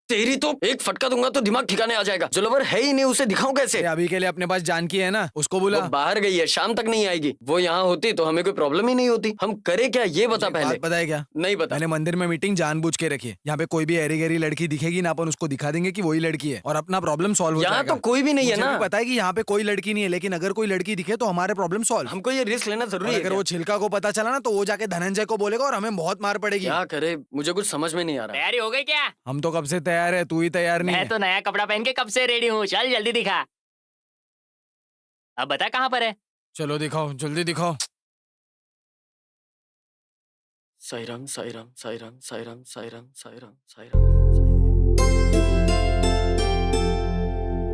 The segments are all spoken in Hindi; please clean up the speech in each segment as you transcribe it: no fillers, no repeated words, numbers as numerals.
तेरी तो एक फटका दूंगा तो दिमाग ठिकाने आ जाएगा। जो लवर है ही नहीं उसे दिखाऊं कैसे? अभी के लिए अपने पास जानकी है ना, उसको बुला। वो बाहर गई है, शाम तक नहीं आएगी। वो यहाँ होती तो हमें कोई प्रॉब्लम ही नहीं होती। हम करे क्या ये बता पहले। पता है क्या? नहीं पता। मैंने मंदिर में मीटिंग जानबूझ के रखी है। यहाँ पे कोई भी एरी गहरी लड़की दिखेगी ना, अपन उसको दिखा देंगे कि वही लड़की है और अपना प्रॉब्लम सॉल्व हो जाएगा। यहाँ तो कोई भी नहीं है ना। पता है कि यहाँ पे कोई लड़की नहीं है, लेकिन अगर कोई लड़की दिखे तो हमारे प्रॉब्लम सॉल्व। हमको ये रिस्क लेना जरूरी है। अगर वो छिलका को पता चला ना तो वो जाके धनंजय को बोलेगा और हमें बहुत मार पड़ेगी। क्या करे, मुझे कुछ समझ में नहीं आ रहा। तैयारी हो गई क्या? हम तो कब से तैयार है, तू ही तैयार नहीं मैं है। तो नया कपड़ा पहन के कब से रेडी हूँ। चल जल्दी दिखा। अब बता कहाँ पर है? चलो दिखाओ, जल्दी दिखाओ। साई राम साई राम साई राम साई राम साई राम साई राम साई राम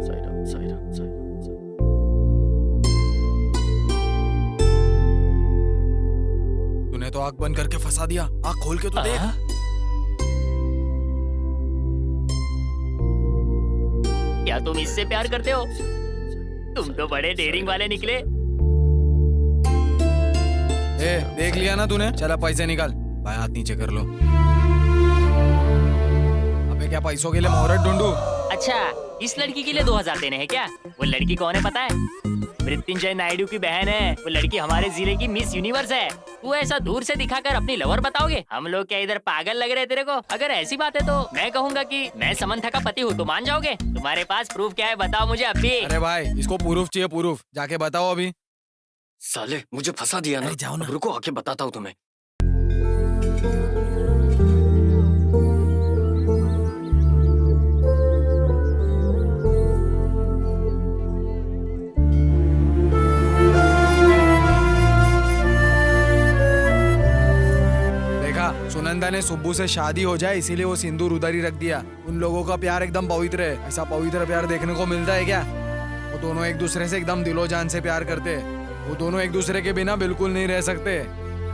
साई राम साई राम साई राम। तूने तो आंख बंद करके फंसा दिया, आंख खोल के तो देख। क्या तुम इससे प्यार करते हो? तुम तो बड़े डेयरिंग वाले निकले। देख लिया ना तूने? चला पैसे निकाल, भाई हाथ नीचे कर लो। अबे क्या पैसों के लिए मोहरत ढूंढूं? अच्छा, इस लड़की के लिए 2000 देने हैं क्या? वो लड़की कौन है पता है? मृत्युंजय नायडू की बहन है। वो लड़की हमारे जिले की मिस यूनिवर्स है। तू ऐसा दूर से दिखाकर अपनी लवर बताओगे? हम लोग क्या इधर पागल लग रहे हैं तेरे को? अगर ऐसी बात है तो मैं कहूँगा कि मैं समंथा का पति हूँ, तो मान जाओगे? तुम्हारे पास प्रूफ क्या है बताओ मुझे अभी। अरे भाई इसको प्रूफ चाहिए, प्रूफ। जाके बताओ अभी। साले मुझे फंसा दिया ना। जाओ ना। रुको आके बताता हूँ तुम्हें। सुनंदा ने सुब्बू से शादी हो जाए इसीलिए वो सिंदूर उधर ही रख दिया। उन लोगों का प्यार एकदम पवित्र है। ऐसा पवित्र प्यार देखने को मिलता है क्या? वो दोनों एक दूसरे से एकदम दिलो जान से प्यार करते हैं। वो दोनों एक दूसरे के बिना बिल्कुल नहीं रह सकते।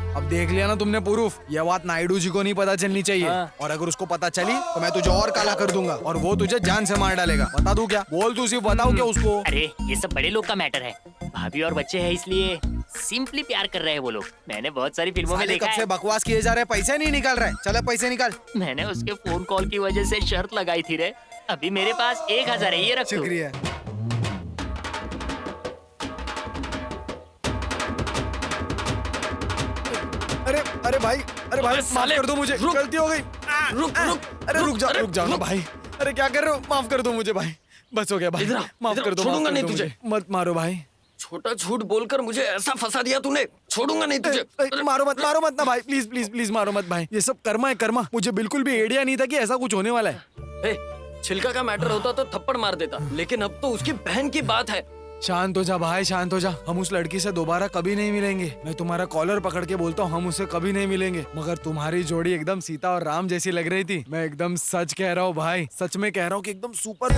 अब देख लिया ना तुमने प्रूफ। ये बात नायडू जी को नहीं पता चलनी चाहिए। और अगर उसको पता चली तो मैं तुझे और काला कर दूंगा और वो तुझे जान से मार डालेगा। बता दूं क्या? बोल, तू सिर्फ बताओ क्या उसको। अरे ये सब बड़े लोग का मैटर है। भाभी और बच्चे हैं इसलिए सिंपली प्यार कर रहे हैं वो लोग। मैंने बहुत सारी फिल्मों में देखा है। कब से बकवास किए जा रहे हैं, पैसे नहीं निकाल रहे। चले पैसे निकाल। मैंने उसके फोन कॉल की वजह से शर्त लगाई थी रे। अभी मेरे पास 1000 है, ये रख। शुक्रिया। अरे भाई माफ कर दो मुझे, गलती हो गई। अरे रुक जाओ ना भाई। अरे क्या कर रहे हो? माफ कर दो मुझे भाई, बस हो गया भाई। माफ कर दो, छोड़ूंगा नहीं तुझे। मत मारो भाई। छोटा झूठ बोलकर मुझे ऐसा फंसा दिया तूने, छोड़ूंगा नहीं तुझे। मारो मत ना भाई, प्लीज प्लीज प्लीज मारो मत भाई। ये सब कर्मा है, कर्मा। मुझे बिल्कुल भी आइडिया नहीं था कि ऐसा कुछ होने वाला है। छिलका का मैटर होता तो थप्पड़ मार देता, लेकिन अब तो उसकी बहन की बात है। शांत हो जा भाई, शांत हो जा। हम उस लड़की से दोबारा कभी नहीं मिलेंगे। मैं तुम्हारा कॉलर पकड़ के बोलता हूँ, हम उसे कभी नहीं मिलेंगे। मगर तुम्हारी जोड़ी एकदम सीता और राम जैसी लग रही थी। मैं एकदम सच कह रहा हूँ भाई, सच में कह रहा हूँ कि एकदम सुपर।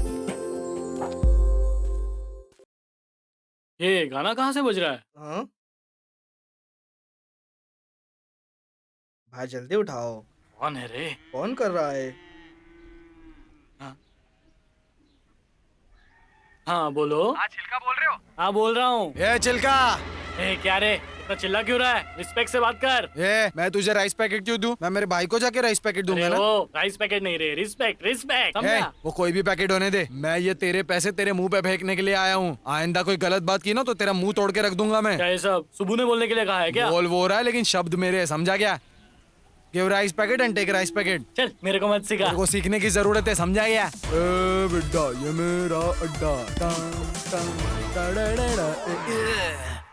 ये गाना कहाँ से बज रहा है? हाँ? भाई जल्दी उठाओ। कौन है रे? कौन कर रहा है? हाँ बोलो। हाँ छिलका बोल रहे हो? हाँ बोल रहा हूँ। ए चिल्का, क्या रे इतना चिल्ला क्यों रहा है? रिस्पेक्ट से बात कर। मैं तुझे राइस पैकेट क्यों दूं? मैं मेरे भाई को जाके राइस पैकेट दूंगा ना। वो राइस पैकेट नहीं रे, रिस्पेक्ट रिस्पेक्ट, समझा? वो कोई भी पैकेट होने दे। मैं ये तेरे पैसे तेरे मुंह पे फेंकने के लिए आया हूँ। आइंदा कोई गलत बात की ना तो तेरा मुंह तोड़ के रख दूंगा मैं। क्या ये सब सुबह ने बोलने के लिए कहा है क्या? बोल वो रहा है लेकिन शब्द मेरे है, समझा क्या? Give rice packet and take rice packet. चल मेरे को मत सिखा। तेरे को सीखने की जरूरत है, समझा क्या? बिड्डा ये मेरा अड्डा।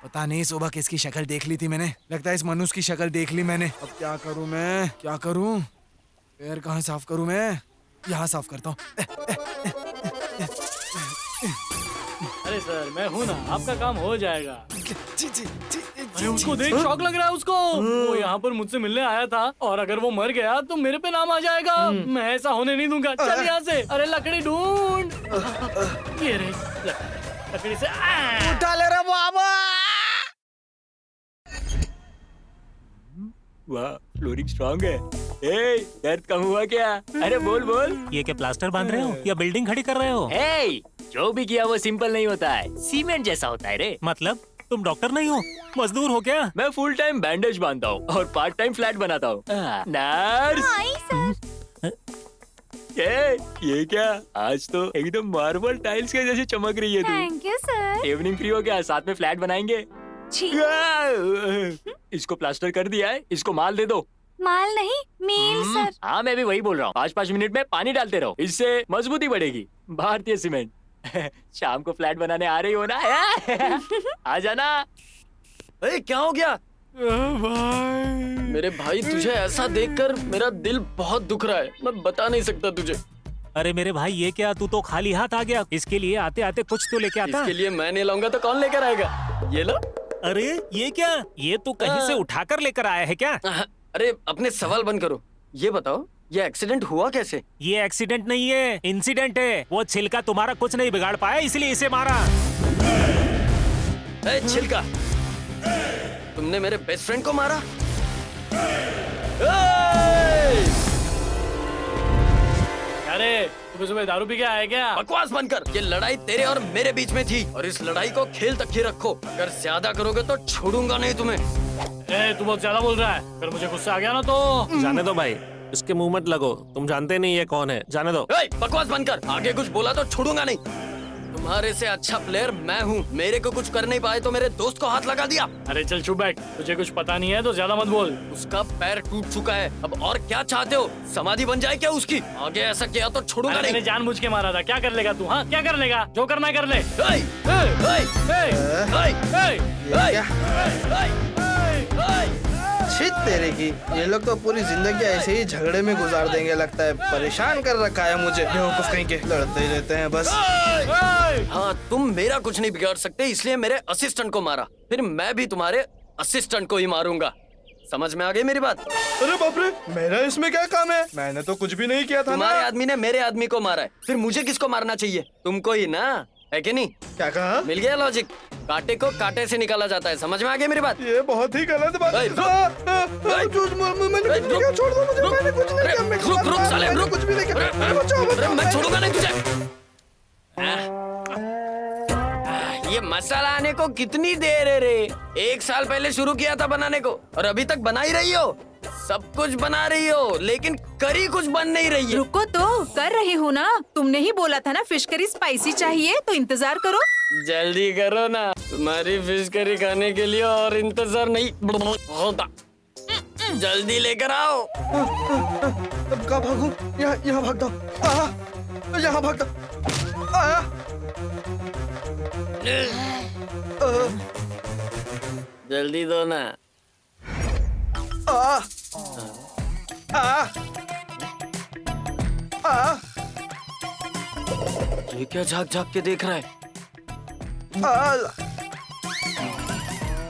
पता नहीं सुबह किसकी शक्ल देख ली थी मैंने। लगता है इस मनुष्य की शक्ल देख ली मैंने। अब क्या करूं मैं, क्या करूं? पैर कहाँ साफ करूं मैं? यहाँ साफ करता हूँ। अरे सर मैं हूँ ना, आपका काम हो जाएगा। अरे उसको देख, शौक लग रहा है उसको। वो यहाँ पर मुझसे मिलने आया था और अगर वो मर गया तो मेरे पे नाम आ जाएगा। मैं ऐसा होने नहीं दूंगा। चल यहाँ से। अरे लकड़ी ढूंढ। ये रे लकड़ी से उठा ले रे बाबा। वाह फ्लोरिंग स्ट्रांग है। ए, दर्द कम हुआ क्या? अरे बोल बोल। ये क्या प्लास्टर बांध रहे हो या बिल्डिंग खड़ी कर रहे हो? ए, जो भी किया वो सिंपल नहीं होता है, सीमेंट जैसा होता है रे। मतलब तुम डॉक्टर नहीं हो, मजदूर हो क्या? मैं फुल टाइम बैंडेज बांधता हूँ और पार्ट टाइम फ्लैट बनाता हूँ। नर्स, ये क्या, आज तो एकदम मार्बल टाइल्स के जैसे चमक रही है तू। Thank you sir. Evening free हो क्या, साथ में फ्लैट बनाएंगे। जी। इसको प्लास्टर कर दिया है, इसको माल दे दो। माल नहीं, मील सर। हाँ मैं भी वही बोल रहा हूँ, 5-5 मिनट में पानी डालते रहो, इससे मजबूती बढ़ेगी। भारतीय सीमेंट। शाम को फ्लैट बनाने आ रही हो ना? आ जाना। क्या हो गया मेरे भाई? तुझे ऐसा देखकर मेरा दिल बहुत दुख रहा है, मैं बता नहीं सकता तुझे। अरे मेरे भाई ये क्या, तू तो खाली हाथ आ गया। इसके लिए आते आते कुछ तो लेके आता। इसके लिए मैं नहीं लाऊंगा तो कौन लेकर आएगा? ये लो। अरे ये क्या, ये तू कहीं से उठाकर लेकर आया है क्या? अरे अपने सवाल बंद करो, ये बताओ ये एक्सीडेंट हुआ कैसे? ये एक्सीडेंट नहीं है, इंसिडेंट है। वो छिलका तुम्हारा कुछ नहीं बिगाड़ पाया, इसलिए इसे मारा। ए, छिलका, तुमने मेरे बेस्ट फ्रेंड को मारा? अरे सुबह सुबह दारू पी के आया क्या? बकवास बंद कर। ये लड़ाई तेरे और मेरे बीच में थी और इस लड़ाई को खेल तक ही रखो। अगर ज्यादा करोगे तो छोड़ूंगा नहीं तुम्हें। तू बहुत ज्यादा बोल रहा है, अगर मुझे गुस्सा आ गया ना तो। जाने दो भाई, इसके मुंह मत लगो, तुम जानते नहीं ये कौन है, जाने दो। बकवास बंद कर, आगे कुछ बोला तो छोड़ूंगा नहीं। तुम्हारे से अच्छा प्लेयर मैं हूँ, मेरे को कुछ कर नहीं पाए तो मेरे दोस्त को हाथ लगा दिया। अरे चल चुप बैठ, तुझे कुछ पता नहीं है तो ज्यादा मत बोल। उसका पैर टूट चुका है, अब और क्या चाहते हो? समाधि बन जाए क्या उसकी? आगे ऐसा किया तो छोड़ूंगा अरे नहीं। मैंने जानबूझ के मारा था, क्या कर लेगा तू? हाँ क्या कर लेगा? जो करना है कर ले। छित तेरे की, ये लोग तो पूरी जिंदगी ऐसे ही झगड़े में गुजार देंगे लगता है। परेशान कर रखा है मुझे, बेवकूफ कहीं के, लड़ते ही रहते हैं बस। हाँ तुम मेरा कुछ नहीं बिगाड़ सकते, इसलिए मेरे असिस्टेंट को मारा, फिर मैं भी तुम्हारे असिस्टेंट को ही मारूंगा। समझ में आ गई मेरी बात? अरे बाप रे, मेरा इसमें क्या काम है? मैंने तो कुछ भी नहीं किया था ना। तुम्हारे आदमी ने मेरे आदमी को मारा है, फिर मुझे किसको मारना चाहिए? तुमको ही ना, है कि नहीं? क्या कहा? मिल गया लॉजिक, कांटे को कांटे से निकाला जाता है। समझ में आ गई मेरी बात? ये बहुत ही गलत बात है। मैंने कुछ नहीं किया, छोड़ दो मुझे, मैंने कुछ नहीं किया। मैं रुक साले, रुक। कुछ भी नहीं किया, बचाओ। मैं छोड़ूंगा नहीं तुझे। ये मसाला आने को कितनी देर है रे? 1 साल पहले शुरू किया था बनाने को और अभी तक बना ही रही हो। सब कुछ बना रही हो लेकिन करी कुछ बन नहीं रही है। रुको तो, कर रही हूँ ना। तुमने ही बोला था ना फिश करी स्पाइसी चाहिए, तो इंतजार करो। जल्दी करो ना, तुम्हारी फिश करी खाने के लिए और इंतजार नहीं होता। जल्दी लेकर आओ। अब कहाँ भागूं? यहाँ भागता हूँ। यहाँ भागता। जल्दी दो ना। ये क्या झाँक झाँक के देख रहा है?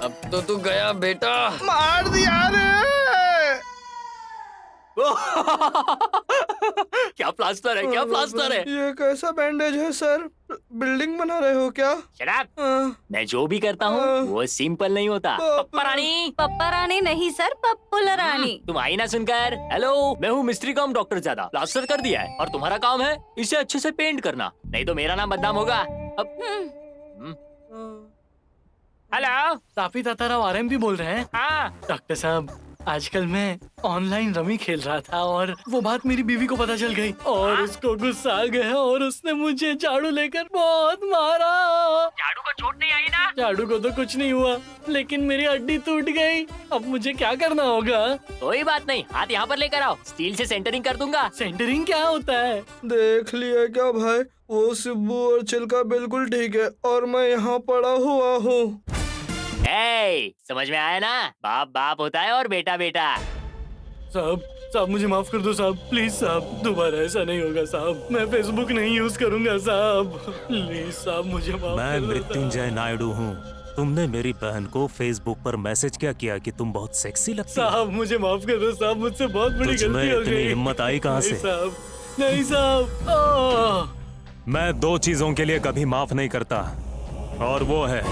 अब तो तू गया बेटा। मार दिया रे। क्या प्लास्टर है, क्या प्लास्टर है? ये कैसा बैंडेज है सर? बिल्डिंग बना रहे हो क्या? Shut up! मैं जो भी करता हूँ वो सिंपल नहीं होता। पप्पा रानी। पप्पा रानी नहीं सर, पप्पुला रानी। तुम आई ना सुनकर। हेलो, मैं हूँ मिस्त्री कम डॉक्टर ज्यादा। प्लास्टर कर दिया है और तुम्हारा काम है इसे अच्छे से पेंट करना, नहीं तो मेरा नाम बदनाम होगा। अब हेलो, तापी ताताराव आरएम भी बोल रहे हैं। हाँ डॉक्टर साहब, आजकल मैं ऑनलाइन रमी खेल रहा था और वो बात मेरी बीवी को पता चल गई और उसको गुस्सा आ गया और उसने मुझे झाड़ू लेकर बहुत मारा। झाड़ू को चोट नहीं आई ना? झाड़ू को तो कुछ नहीं हुआ, लेकिन मेरी हड्डी टूट गई। अब मुझे क्या करना होगा? कोई बात नहीं, हाथ यहाँ पर लेकर आओ, स्टील से सेंटरिंग कर दूंगा। सेंटरिंग क्या होता है? देख लिया क्या भाई? वो सिब्बू और चिल्का बिल्कुल ठीक है और मैं यहाँ पड़ा हुआ हूँ। समझ में आया ना? बाप बाप होता है और बेटा बेटा। साहब मुझे माफ कर दो साहब, प्लीज साहब, दोबारा ऐसा नहीं होगा साहब। मैं फेसबुक नहीं यूज करूंगा साहब, प्लीज साहब मुझे माफ मैं कर दो। मृत्युंजय नायडू हूँ। तुमने मेरी बहन को फेसबुक पर मैसेज क्या किया कि तुम बहुत सेक्सी लगती हो? साहब मुझे माफ कर दो साहब, मुझसे बहुत बड़ी तुझमें गलती हो इतनी गई। हिम्मत आई कहाँ से? नहीं साहब। मैं 2 चीजों के लिए कभी माफ नहीं करता और वो है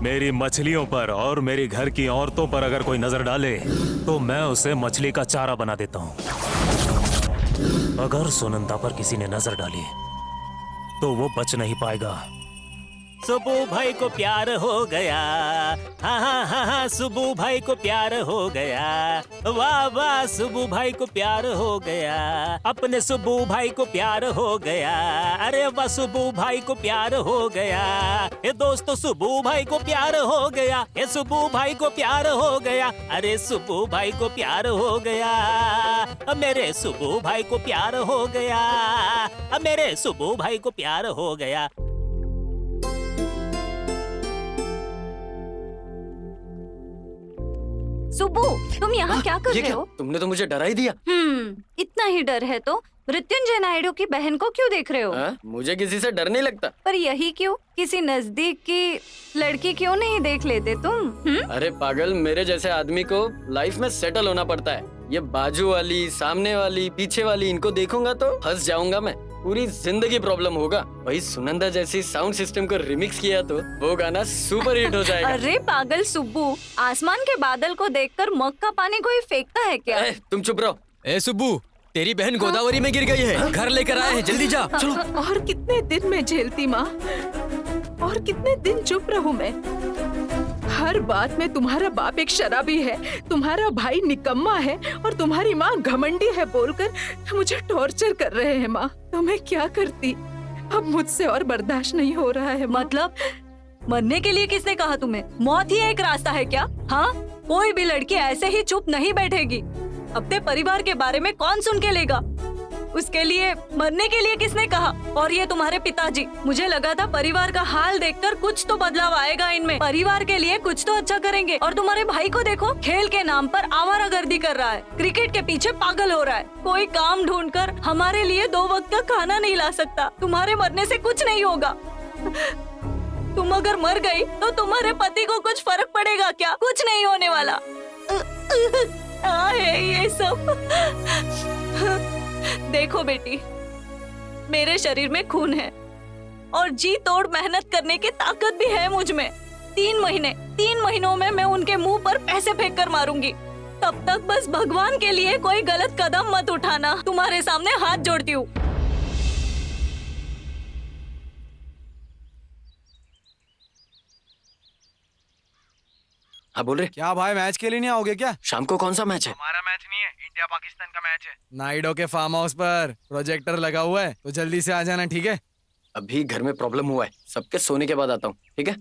मेरी मछलियों पर और मेरी घर की औरतों पर अगर कोई नजर डाले तो मैं उसे मछली का चारा बना देता हूँ। अगर सुनंदा पर किसी ने नजर डाली तो वो बच नहीं पाएगा। सुबू भाई को प्यार हो गया, हाँ हाँ हाँ हाँ सुबू भाई को प्यार हो गया, वाह वाह सुबू भाई को प्यार हो गया, अपने सुबू भाई को प्यार हो गया, अरे वाह सुबू भाई को प्यार हो गया, ये दोस्तों सुबू भाई को प्यार हो गया, ये सुबू भाई को प्यार हो गया, अरे सुबू भाई को प्यार हो गया, मेरे सुबू भाई को प्यार हो गया, मेरे सुबू भाई को प्यार हो गया। सुबू, तुम यहाँ क्या कर ये रहे क्या? हो? तुमने तो मुझे डरा ही दिया। इतना ही डर है तो मृत्युंजय नायडू की बहन को क्यों देख रहे हो? मुझे किसी से डर नहीं लगता। पर यही क्यों? किसी नजदीक की लड़की क्यों नहीं देख लेते तुम? अरे पागल, मेरे जैसे आदमी को लाइफ में सेटल होना पड़ता है। ये बाजू वाली, सामने वाली, पीछे वाली, इनको देखूंगा तो फंस जाऊंगा मैं, पूरी जिंदगी प्रॉब्लम होगा। वही सुनंदा जैसी साउंड सिस्टम को रिमिक्स किया तो वो गाना सुपर हिट हो जाएगा। अरे पागल सुब्बू, आसमान के बादल को देखकर मग का पानी कोई फेंकता है क्या? तुम चुप रहो। ए सुब्बू, तेरी बहन गोदावरी में गिर गई है, घर लेकर आए हैं, जल्दी जा। चलो। और कितने दिन मैं झेलती माँ, और कितने दिन चुप रहूं मैं? हर बात में तुम्हारा बाप एक शराबी है, तुम्हारा भाई निकम्मा है और तुम्हारी माँ घमंडी है बोलकर मुझे टॉर्चर कर रहे हैं। माँ, तो मैं क्या करती? अब मुझसे और बर्दाश्त नहीं हो रहा है। मतलब मरने के लिए किसने कहा तुम्हें? मौत ही एक रास्ता है क्या? हाँ, कोई भी लड़की ऐसे ही चुप नहीं बैठेगी। अपने परिवार के बारे में कौन सुन के लेगा? उसके लिए मरने के लिए किसने कहा? और ये तुम्हारे पिताजी, मुझे लगा था परिवार का हाल देखकर कुछ तो बदलाव आएगा इनमें, परिवार के लिए कुछ तो अच्छा करेंगे। और तुम्हारे भाई को देखो, खेल के नाम पर आवारागर्दी कर रहा है, क्रिकेट के पीछे पागल हो रहा है, कोई काम ढूंढकर हमारे लिए 2 वक्त का खाना नहीं ला सकता। तुम्हारे मरने से कुछ नहीं होगा। तुम अगर मर गई तो तुम्हारे पति को कुछ फर्क पड़ेगा क्या? कुछ नहीं होने वाला। ये सब देखो बेटी, मेरे शरीर में खून है और जी तोड़ मेहनत करने की ताकत भी है मुझ में। 3 महीनों में मैं उनके मुंह पर पैसे फेंक कर मारूंगी। तब तक बस भगवान के लिए कोई गलत कदम मत उठाना। तुम्हारे सामने हाथ जोड़ती हूँ। हाँ बोल रहे। क्या भाई, मैच के लिए नहीं आओगे क्या? शाम को कौन सा मैच है? हमारा मैच नहीं है, इंडिया पाकिस्तान का मैच है। नायडू के फार्म हाउस पर प्रोजेक्टर लगा हुआ है, तो जल्दी से आ जाना, ठीक है? अभी घर में प्रॉब्लम हुआ है, सबके सोने के बाद आता हूँ, ठीक है?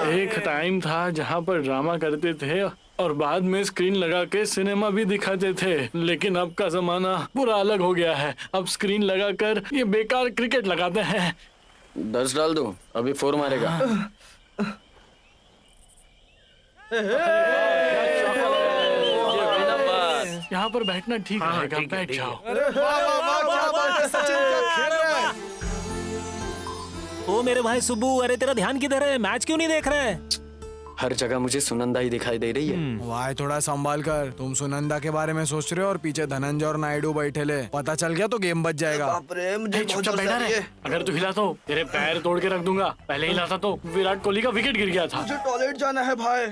एक टाइम था जहाँ पर ड्रामा करते थे और बाद में स्क्रीन लगा के सिनेमा भी दिखाते थे, लेकिन अब का जमाना पूरा अलग हो गया है। अब स्क्रीन लगाकर ये बेकार क्रिकेट लगाते हैं। 10 डाल दूं, अभी 4 मारेगा। यहाँ पर बैठना ठीक रहेगा, बैठ जाओ। ओ मेरे भाई सुब्बू, अरे तेरा ध्यान किधर है? मैच क्यों नहीं देख रहे? हर जगह मुझे सुनंदा ही दिखाई दे रही है। भाई थोड़ा संभाल कर, तुम सुनंदा के बारे में सोच रहे हो और पीछे धनंजय और नायडू बैठे ले, पता चल गया तो गेम बच जाएगा। बाप रे, मुझे चुपचाप बैठा रहे। अगर तू हिला तो तेरे पैर तोड़ के रख दूंगा। पहले हिला था तो विराट कोहली का विकेट गिर गया था। मुझे टॉयलेट जाना है भाई।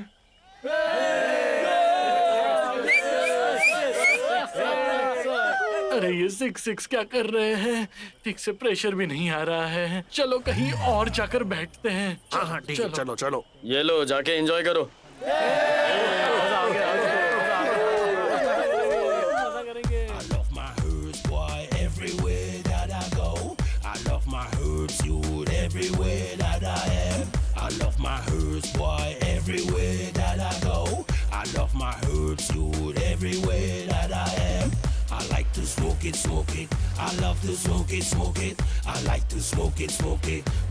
अरे ये 6 क्या कर रहे हैं? ठीक से प्रेशर भी नहीं आ रहा है। चलो कहीं और जाकर बैठते हैं। हाँ ठीक है, चलो चलो। ये लो, जाके एंजॉय करो। Smoke it, I love to smoke it, I like to smoke it,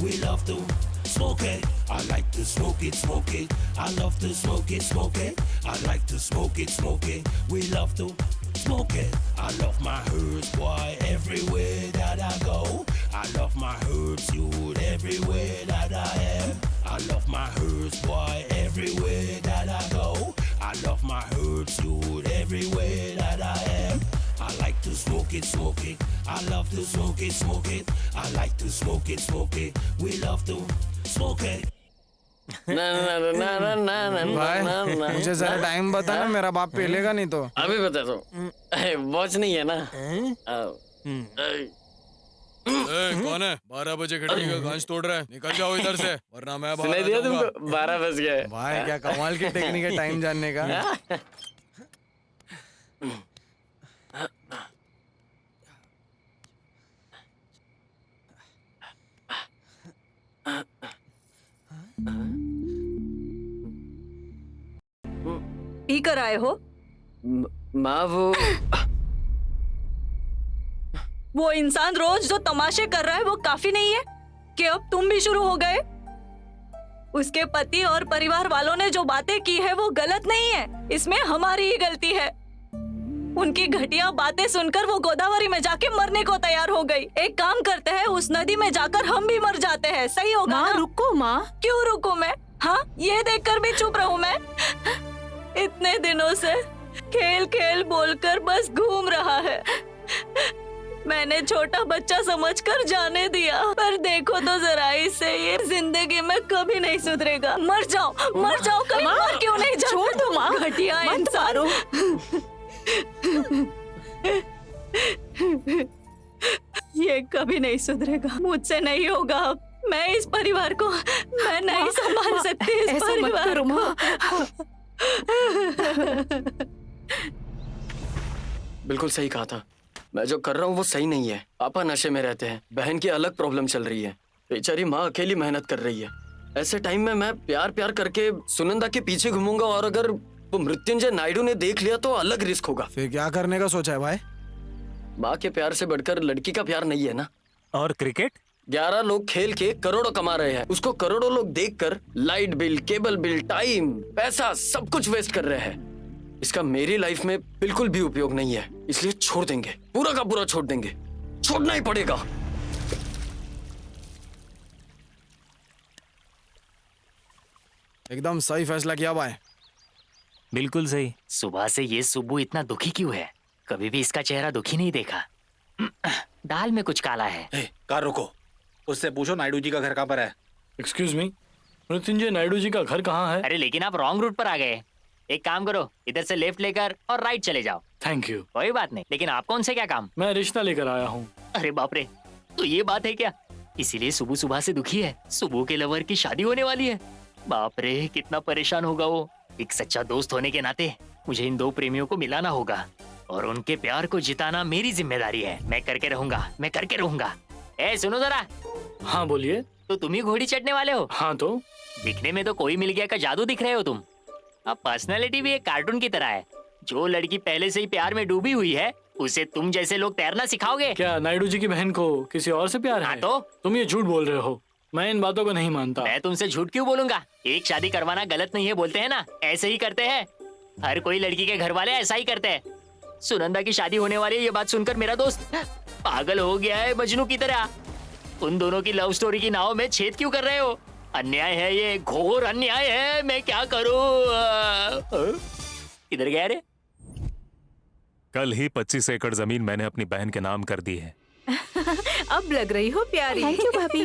we love to smoke it, I like to smoke it, I love to smoke it, I like to smoke it, we love to smoke it. I love my herbs, boy, everywhere that I go. I love my herbs, youth, everywhere that I am. I love my herbs, boy, everywhere that I go. I love my herbs, youth, everywhere that I am. I like to smoke it, I love to smoke it, I like to smoke it, we love to smoke it. भाई मुझे जरा टाइम बता ना, मेरा बाप पेलेगा नहीं तो। अभी बता दो। वॉच नहीं है ना? कौन है? 12 बजे खिड़की का कांच तोड़ रहा है, निकल जाओ इधर से, वरना मैं बाहर सुनाई आ दिया जाऊंगा। तुमको? 12 बज गए। भाई क्या कमाल की टेक्निक है टाइम जानने का। पी कर आए हो? माँ वो इंसान रोज जो तमाशे कर रहा है वो काफी नहीं है कि अब तुम भी शुरू हो गए? उसके पति और परिवार वालों ने जो बातें की है वो गलत नहीं है, इसमें हमारी ही गलती है। उनकी घटिया बातें सुनकर वो गोदावरी में जाके मरने को तैयार हो गई। एक काम करते हैं, उस नदी में जाकर हम भी मर जाते हैं, सही होगा माँ ना? रुको माँ। क्यों रुकूं मैं? हाँ, ये देखकर भी चुप रहूं मैं? इतने दिनों से खेल खेल बोलकर बस घूम रहा है। मैंने छोटा बच्चा समझकर जाने दिया, पर देखो तो जरा इसे, ये जिंदगी में कभी नहीं सुधरेगा। मर जाओ, कहीं मर क्यों नहीं जाता? छोड़ दो माँ, घटिया मत इंसान। मारो। ये कभी नहीं सुधरेगा, मुझसे नहीं होगा। अब मैं इस परिवार को मैं नहीं संभाल सकती। इस ऐसा मत परिवार करो माँ। बिल्कुल सही कहा था। मैं जो कर रहा हूँ वो सही नहीं है। पापा नशे में रहते हैं, बहन की अलग प्रॉब्लम चल रही है, बेचारी माँ अकेली मेहनत कर रही है। ऐसे टाइम में मैं प्यार प्यार करके सुनंदा के पीछे घूमूंगा, और अगर वो मृत्युंजय नायडू ने देख लिया तो अलग रिस्क होगा। फिर क्या करने का सोचा है भाई? माँ के प्यार से बढ़कर लड़की का प्यार नहीं है ना। और क्रिकेट? 11 लोग खेल के करोड़ों कमा रहे हैं, उसको करोड़ों लोग देखकर light bill, cable bill, time, पैसा सब कुछ वेस्ट कर रहे हैं। इसका मेरी लाइफ में बिल्कुल भी उपयोग नहीं है, इसलिए छोड़ देंगे, पूरा का पूरा छोड़ देंगे, छोड़ना ही पड़ेगा। एकदम सही फैसला किया भाई। बिल्कुल सही। सुबह से ये सुब्बू इतना दुखी क्यों है? कभी भी इसका चेहरा दुखी नहीं देखा। दाल में कुछ काला है। कार रोको, उससे पूछो नायडू जी का घर कहाँ पर है। एक्सक्यूज मी, मृत्युंजय नायडू जी का घर कहाँ है? अरे लेकिन आप रॉन्ग रूट पर आ गए। एक काम करो, इधर से लेफ्ट लेकर और राइट चले जाओ। Thank you. कोई बात नहीं, लेकिन आप कौन से क्या काम? मैं रिश्ता लेकर आया हूँ। अरे बाप रे, तो ये बात है क्या? इसीलिए सुबह सुबह से दुखी है। सुबह के लवर की शादी होने वाली है। बाप रे, कितना परेशान होगा वो। एक सच्चा दोस्त होने के नाते मुझे इन दो प्रेमियों को मिलाना होगा और उनके प्यार को जिताना मेरी जिम्मेदारी है। मैं करके रहूंगा। ए सुनो जरा। हाँ बोलिए। तो तुम ही घोड़ी चढ़ने वाले हो? हाँ तो दिखने में तो कोई मिल गया का जादू दिख रहे हो तुम। अब पर्सनैलिटी भी एक कार्टून की तरह है। जो लड़की पहले से ही प्यार में डूबी हुई है उसे तुम जैसे लोग तैरना सिखाओगे? क्या नायडू जी की बहन को किसी और से प्यार है? हाँ तो? तुम ये झूठ बोल रहे हो। मैं इन बातों को नहीं मानता। मैं तुमसे झूठ क्यों बोलूंगा? एक शादी करवाना गलत नहीं है बोलते हैं ना, ऐसे ही करते हैं। हर कोई लड़की के घर वाले ऐसा ही करते हैं। सुनंदा की शादी होने वाली है, ये बात सुनकर मेरा दोस्त पागल हो गया है मजनू की तरह। उन दोनों की लव स्टोरी की नाव में छेद क्यों कर रहे हो? अन्याय है ये, घोर अन्याय है। मैं क्या करूं? किधर गया रे? कल ही 25 एकड़ जमीन मैंने अपनी बहन के नाम कर दी है। अब लग रही हो प्यारी। थैंक यू भाभी।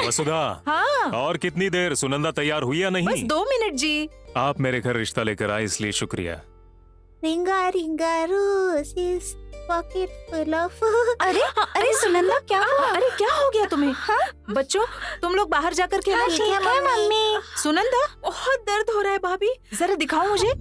वसुधा, हाँ और कितनी देर? सुनंदा तैयार हुई या बस नहीं? 2 मिनट जी। आप मेरे घर रिश्ता लेकर आए इसलिए शुक्रिया। रिंगा रिंगा रोजेस पॉकेट फुल ऑफ। अरे सुनंदा क्या हुआ? अरे क्या हो गया तुम्हें? बच्चों तुम लोग बाहर जाकर खेलो। ठीक है मम्मी। सुनंदा बहुत दर्द हो रहा है भाभी, जरा दिखाओ मुझे।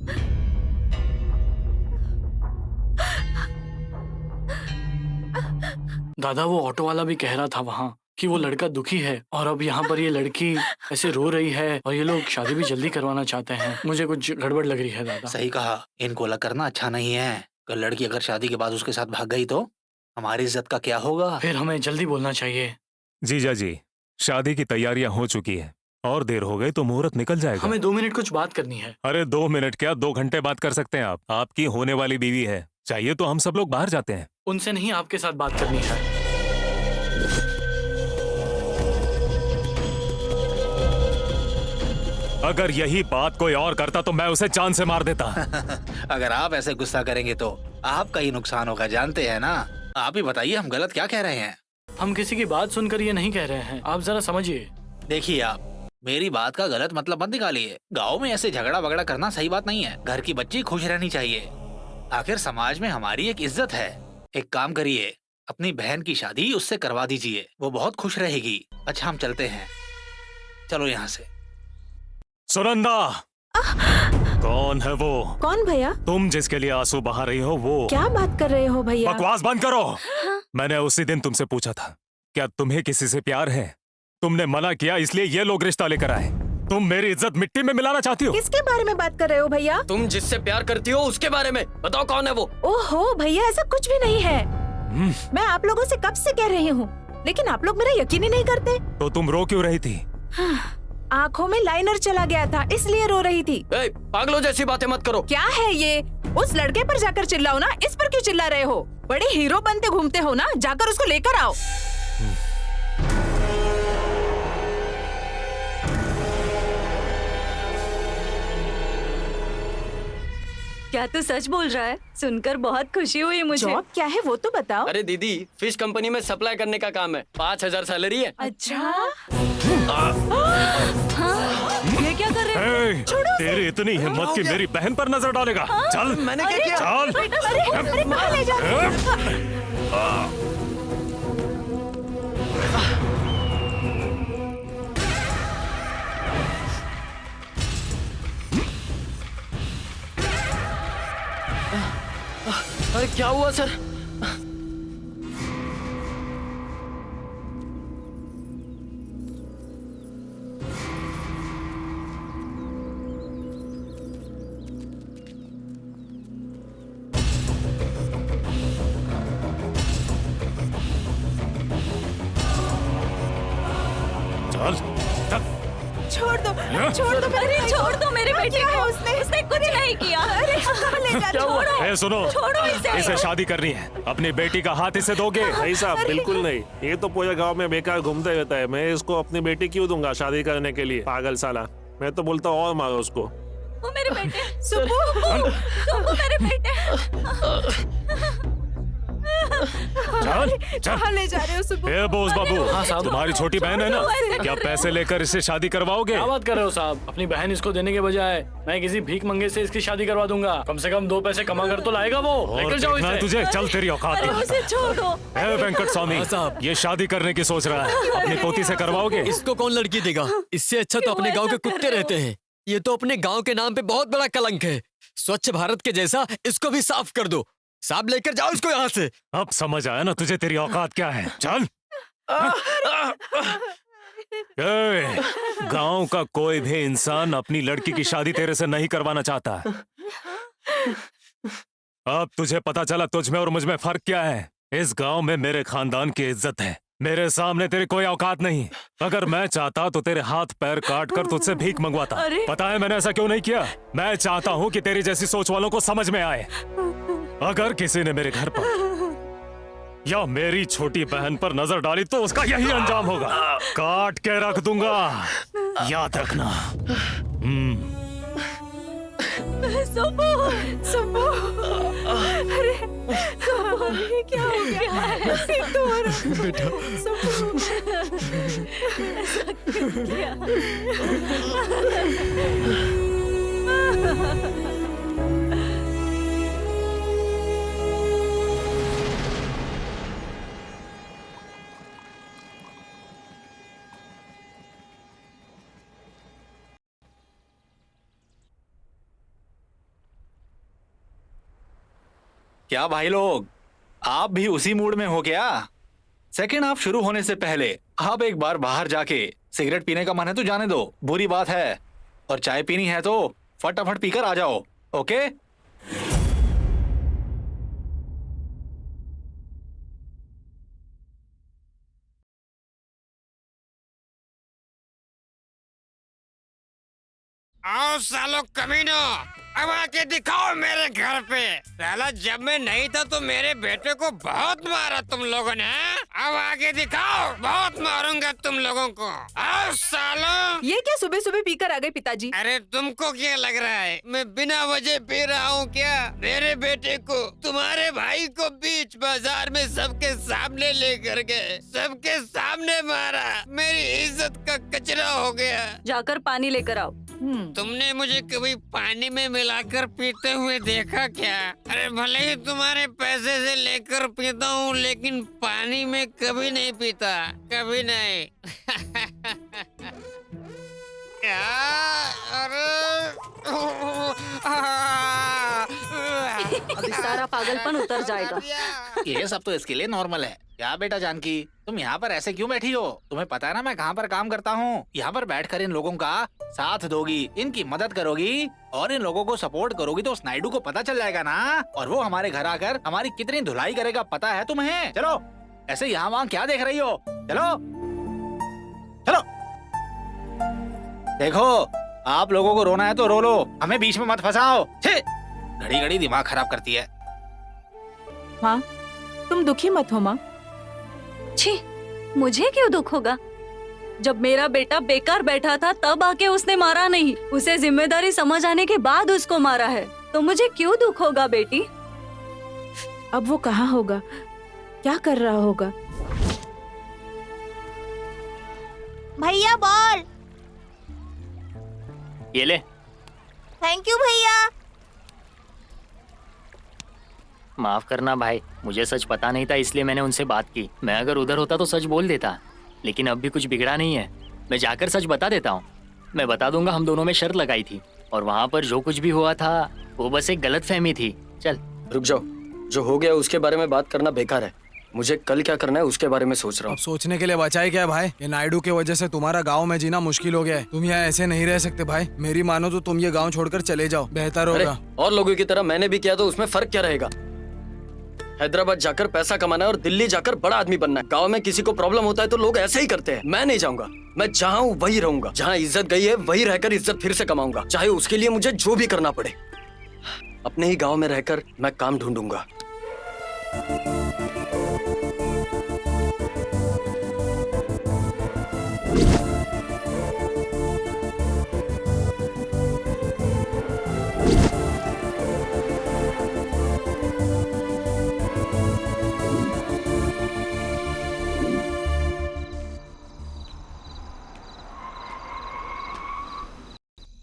दादा वो ऑटो वाला भी कह रहा था वहाँ कि वो लड़का दुखी है, और अब यहाँ पर ये लड़की ऐसे रो रही है, और ये लोग शादी भी जल्दी करवाना चाहते हैं। मुझे कुछ गड़बड़ लग रही है दादा। सही कहा, इनको अलग करना अच्छा नहीं है। कल लड़की अगर शादी के बाद उसके साथ भाग गई तो हमारी इज्जत का क्या होगा? फिर हमें जल्दी बोलना चाहिए। जीजा जी, शादी की तैयारियां हो चुकी है, और देर हो गई तो मुहूर्त निकल जाएगा। हमें 2 मिनट कुछ बात करनी है। अरे 2 मिनट क्या, 2 घंटे बात कर सकते हैं आप। आपकी होने वाली बीवी है, चाहिए तो हम सब लोग बाहर जाते हैं। उनसे नहीं, आपके साथ बात करनी है। अगर यही बात कोई और करता तो मैं उसे जान से मार देता। अगर आप ऐसे गुस्सा करेंगे तो आपका ही नुकसान होगा, जानते हैं ना। आप ही बताइए हम गलत क्या कह रहे हैं? हम किसी की बात सुनकर ये नहीं कह रहे हैं, आप जरा समझिए। देखिए आप मेरी बात का गलत मतलब मत निकालिए। गाँव में ऐसे झगड़ा वगड़ा करना सही बात नहीं है। घर की बच्ची खुश रहनी चाहिए। आखिर समाज में हमारी एक इज्जत है। एक काम करिए, अपनी बहन की शादी उससे करवा दीजिए, वो बहुत खुश रहेगी। अच्छा हम चलते हैं, चलो यहाँ से। सुनंदा, कौन है वो? कौन भैया? तुम जिसके लिए आंसू बहा रही हो वो। क्या बात कर रहे हो भैया? बकवास बंद करो। मैंने उसी दिन तुमसे पूछा था क्या तुम्हें किसी से प्यार है, तुमने मना किया, इसलिए ये लोग रिश्ता लेकर आए। तुम मेरी इज्जत मिट्टी में मिलाना चाहती हो। किसके बारे में बात कर रहे हो भैया? तुम जिससे प्यार करती हो उसके बारे में बताओ, कौन है वो? ओहो भैया, ऐसा कुछ भी नहीं है। मैं आप लोगों से कब से कह रही हूँ, लेकिन आप लोग मेरा यकीन ही नहीं करते। तो तुम रो क्यों रही थी? आँखों में लाइनर चला गया था, इसलिए रो रही थी। पागलों जैसी बातें मत करो। क्या है ये? उस लड़के पर जाकर चिल्लाओ ना, इस पर क्यों चिल्ला रहे हो? बड़े हीरो बनते घूमते हो ना, जाकर उसको लेकर आओ। क्या तू सच बोल रहा है? सुनकर बहुत खुशी हुई मुझे। जॉब क्या है वो तो बताओ। अरे दीदी, फिश कंपनी में सप्लाई करने का काम है, 5,000 सैलरी है। अच्छा, ये क्या कर रहे हो? तेरी इतनी हिम्मत कि मेरी बहन पर नजर डालेगा? चल। मैंने क्या किया? चल। अरे कहाँ ले जा रहे हो? अरे क्या हुआ सर? चल चल। छोड़ दो, छोड़ दो, अरे छोड़ दो मेरे बेटे को। उसने कुछ नहीं किया। अरे ले जा, छोड़ो। ए, सुनो, छोड़ो इसे शादी करनी है, अपनी बेटी का हाथ इसे दोगे? नहीं साहब, बिल्कुल नहीं। ये तो पूरे गांव में बेकार घूमते रहता है, मैं इसको अपनी बेटी क्यों दूंगा शादी करने के लिए? पागल साला। मैं तो बोलता हूँ और मारो उसको। वो मेरे बेटे, सुबह मेरे बेटे। चल कहाँ ले जा रहे हो सुबह? ए बोस बाबू, तुम्हारी छोटी बहन है ना, क्या पैसे लेकर इससे शादी करवाओगे? क्या बात कर रहे हो साहब? अपनी बहन इसको देने के बजाय मैं किसी भीख मंगे से इसकी शादी करवा दूंगा। कम से कम 2 पैसे कमा कर तो लाएगा वो। लेकर जाओ इसे। तुझे चल, तेरी औकात अरे उसे छोड़ो। है वेंकट स्वामी, ये शादी करने की सोच रहा है, अपनी पोती से करवाओगे? इसको कौन लड़की देगा? इससे अच्छा तो अपने गांव के कुत्ते रहते हैं। ये तो अपने गांव के नाम पे बहुत बड़ा कलंक है। स्वच्छ भारत के जैसा इसको भी साफ कर दो। साहब लेकर जाओ इसको यहाँ से। अब समझ आया ना तुझे तेरी औकात क्या है? चल। गांव का कोई भी इंसान अपनी लड़की की शादी तेरे से नहीं करवाना चाहता। अब तुझे पता चला तुझ में और मुझ में फर्क क्या है। इस गांव में मेरे खानदान की इज्जत है, मेरे सामने तेरी कोई औकात नहीं। अगर मैं चाहता तो तेरे हाथ पैर काट कर तुझसे भीख मंगवाता। पता है मैंने ऐसा क्यों नहीं किया? मैं चाहता हूँ कि तेरी जैसी सोच वालों को समझ में आए, अगर किसी ने मेरे घर पर या मेरी छोटी बहन पर नजर डाली तो उसका यही अंजाम होगा। काट के रख दूंगा, याद रखना। सुबह, अरे ये क्या हो गया? बेटा, क्या भाई लोग, आप भी उसी मूड में हो क्या? सेकंड हाफ शुरू होने से पहले आप एक बार बाहर जाके सिगरेट पीने का मन है तो जाने दो, बुरी बात है। और चाय पीनी है तो फटाफट पीकर आ जाओ, ओके? आओ सालो कमीनो, अब आके दिखाओ मेरे घर पे। साला जब मैं नहीं था तो मेरे बेटे को बहुत मारा तुम लोगों ने। अब आके दिखाओ, बहुत मारूंगा तुम लोगों को। आओ सालो। ये क्या सुबह सुबह पीकर आ गए पिताजी? अरे तुमको क्या लग रहा है मैं बिना वजह पी रहा हूँ क्या? मेरे बेटे को तुम्हारे भाई को बीच बाजार में सबके सामने लेकर गए, सबके सामने मारा, मेरी इज्जत का कचरा हो गया। जाकर पानी लेकर आओ। तुमने मुझे कभी पानी में मिलाकर पीते हुए देखा क्या? अरे भले ही तुम्हारे पैसे से लेकर पीता हूँ, लेकिन पानी में कभी नहीं पीता, कभी नहीं। अभी सारा पागलपन उतर जाएगा। ये सब तो इसके लिए नॉर्मल है। क्या बेटा जानकी, तुम यहाँ पर ऐसे क्यों बैठी हो? तुम्हें पता है ना मैं कहाँ पर काम करता हूँ। यहाँ पर बैठकर इन लोगों का साथ दोगी, इनकी मदद करोगी और इन लोगों को सपोर्ट करोगी तो उस नायडू को पता चल जाएगा ना, और वो हमारे घर आकर हमारी कितनी धुलाई करेगा पता है तुम्हें। चलो ऐसे यहाँ वहाँ क्या देख रही हो, चलो चलो। देखो आप लोगों को रोना है तो रो लो, हमें बीच में मत फंसाओ। घड़ी घड़ी दिमाग खराब करती है। माँ तुम दुखी मत हो माँ। छी, मुझे क्यों दुख होगा? जब मेरा बेटा बेकार बैठा था तब आके उसने मारा नहीं, उसे जिम्मेदारी समझ आने के बाद उसको मारा है, तो मुझे क्यों दुख होगा बेटी? अब वो कहाँ होगा, क्या कर रहा होगा? भैया बॉल। ये ले। थैंक यू भैया। माफ करना भाई, मुझे सच पता नहीं था इसलिए मैंने उनसे बात की। मैं अगर उधर होता तो सच बोल देता, लेकिन अब भी कुछ बिगड़ा नहीं है। मैं जाकर सच बता देता हूँ। मैं बता दूंगा हम दोनों में शर्त लगाई थी और वहाँ पर जो कुछ भी हुआ था वो बस एक गलतफहमी थी। चल रुक जाओ, जो हो गया उसके बारे में बात करना बेकार है। मुझे कल क्या करना है उसके बारे में सोच रहा हूँ। अब सोचने के लिए बचा है क्या भाई? ये नायडू की वजह से तुम्हारा गांव में जीना मुश्किल हो गया है। तुम यहाँ ऐसे नहीं रह सकते भाई। मेरी मानो तो तुम ये गांव छोड़कर चले जाओ, बेहतर होगा। और लोगों की तरह मैंने भी किया तो उसमें फर्क क्या रहेगा? हैदराबाद जाकर पैसा कमाना है और दिल्ली जाकर बड़ा आदमी बनना है। गांव में किसी को प्रॉब्लम होता है तो लोग ऐसे ही करते हैं। मैं नहीं जाऊंगा, मैं जहाँ हूँ वही रहूंगा। जहाँ इज्जत गई है वही रहकर इज्जत फिर से कमाऊंगा, चाहे उसके लिए मुझे जो भी करना पड़े। अपने ही गांव में रहकर मैं काम ढूंढूंगा।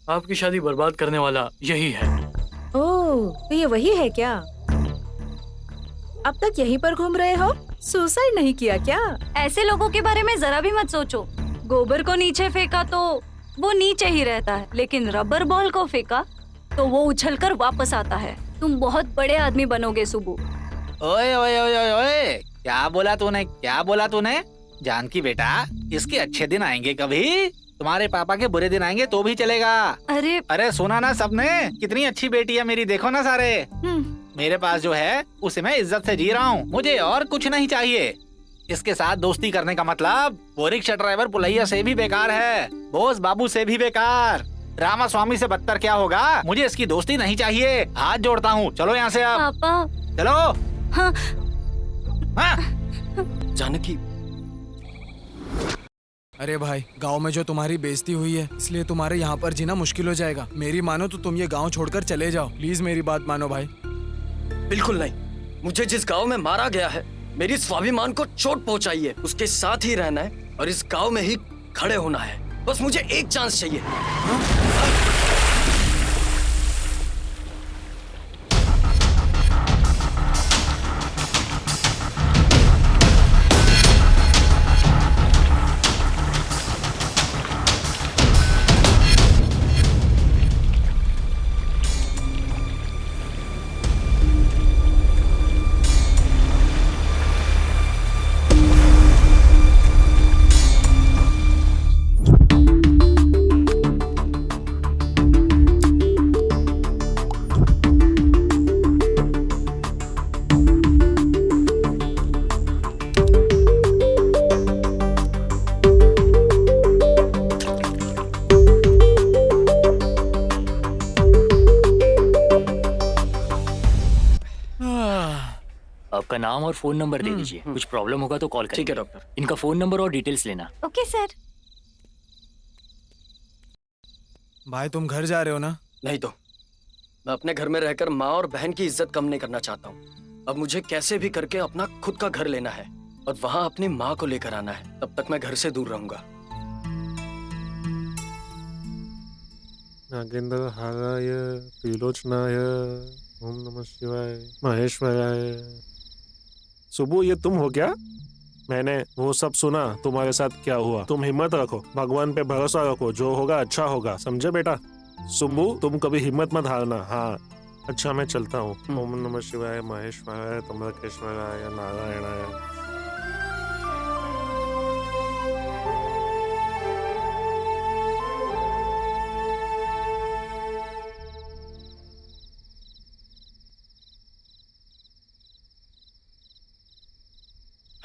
आपकी शादी बर्बाद करने वाला यही है। ओह, तो ये वही है क्या? अब तक यहीं पर घूम रहे हो? सुसाइड नहीं किया क्या? ऐसे लोगों के बारे में जरा भी मत सोचो। गोबर को नीचे फेंका तो वो नीचे ही रहता है, लेकिन रबर बॉल को फेंका तो वो उछलकर वापस आता है। तुम बहुत बड़े आदमी बनोगे सुबू। ओए ओए ओए ओए ओए, क्या बोला तूने, क्या बोला तूने? जानकी बेटा, इसके अच्छे दिन आएंगे कभी, तुम्हारे पापा के बुरे दिन आएंगे तो भी चलेगा। अरे सुना ना सबने, कितनी अच्छी बेटी है मेरी, देखो ना सारे। मेरे पास जो है उसे मैं इज्जत से जी रहा हूँ, मुझे और कुछ नहीं चाहिए। इसके साथ दोस्ती करने का मतलब वो रिक्शा ड्राइवर पुलैया से भी बेकार है, बोस बाबू से भी बेकार, रामा स्वामी से बदतर क्या होगा। मुझे इसकी दोस्ती नहीं चाहिए, हाथ जोड़ता हूँ। चलो यहाँ से आप। पापा। चलो। हाँ। हाँ। जानकी। अरे भाई, गांव में जो तुम्हारी बेइज्जती हुई है इसलिए तुम्हारे यहाँ पर जीना मुश्किल हो जाएगा। मेरी मानो तो तुम ये गांव छोड़कर चले जाओ, प्लीज मेरी बात मानो भाई। बिल्कुल नहीं, मुझे जिस गांव में मारा गया है, मेरी स्वाभिमान को चोट पहुंचाई है, उसके साथ ही रहना है और इस गांव में ही खड़े होना है। बस मुझे एक चांस चाहिए। आपका नाम और फोन नंबर दे दीजिए, कुछ प्रॉब्लम होगा तो कॉल करेंगे। ठीक है डॉक्टर। इनका फोन नंबर और डिटेल्स लेना। Okay sir. भाई तुम घर जा रहे हो ना? नहीं तो मैं अपने घर में रहकर माँ और बहन की इज्जत कम नहीं करना चाहता हूँ। अब मुझे कैसे भी करके अपना खुद का घर लेना है और वहाँ अपनी माँ को लेकर आना है। तब तक मैं घर से दूर रहूंगा। नागेंद्र हाराय त्रिलोचनाय ओम नमः शिवाय महेश्वराय। सुबह ये तुम हो क्या? मैंने वो सब सुना, तुम्हारे साथ क्या हुआ। तुम हिम्मत रखो, भगवान पे भरोसा रखो, जो होगा अच्छा होगा, समझे बेटा? सुबू तुम कभी हिम्मत मत हारना। हाँ अच्छा मैं चलता हूँ। ओम नमः शिवाय महेश्वराय त्र्यंबकेश्वराय नारायणाय।